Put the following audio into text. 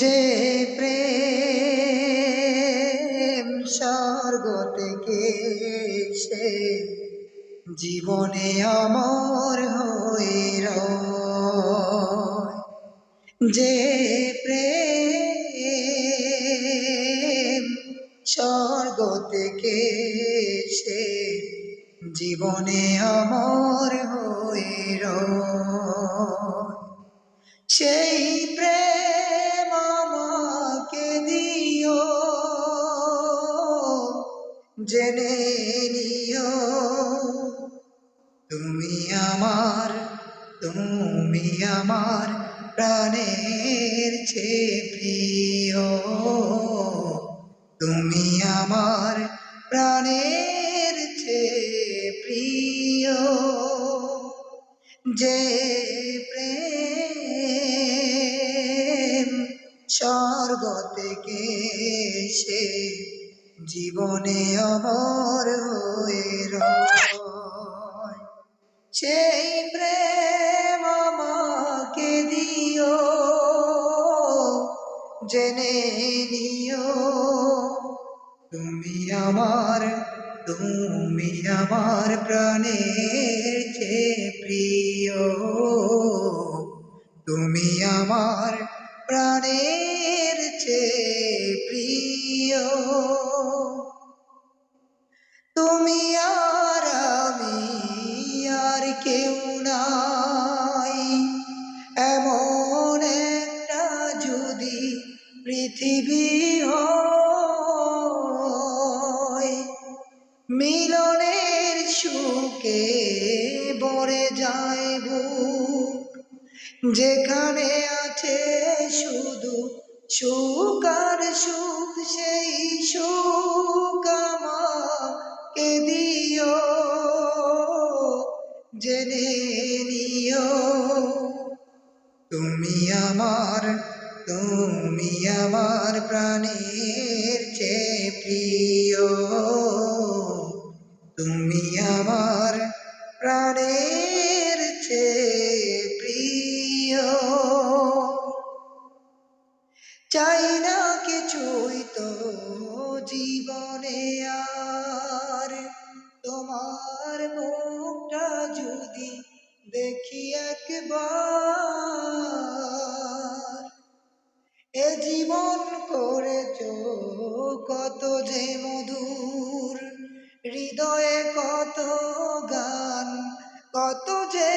যে প্রেম স্বর্গ থেকে সে জীবনে অমর হয়ে রয়। যে প্রেম স্বর্গ থেকে সে জীবনে অমর হয়ে রয়। সেই প্রেম আমাকে দিও, জেনে নিও তুমি আমার, তুমি আমার প্রাণের চেয়ে প্রিয়। তুমি আমার প্রাণের চেয়ে প্রিয়। যে প্রেম স্বর্গ থেকে সে জীবনে অমর হয়ে রয়। সেই প্রেম আমাকে দিও, জেনে নিও তুমি আমার, তুমি আমার প্রাণের চেয়ে প্রিয়। তুমি আমার প্রাণের চেয়ে প্রিয়। তুমি আর আমি আর কেউ নাই, এমন একটা যদি পৃথিবী হয়, মিলনের সুখে ভরে যায় বুক, যেখানে আছে শুধু সুখ আর সুখ। সেই সুখ আমাকে দিও, জেনে নিও তুমি আমার, তুমি আমার প্রাণের চেয়ে প্রিয়। তুমি আমার প্রাণের চেয়ে প্রিয়। চাই না কিছুই তো জীবনে আর, তোমার মুখটা যদি দেখি একবার। এ জীবন করেছ কত যে মধুর, হৃদয়ে কত গান, কত যে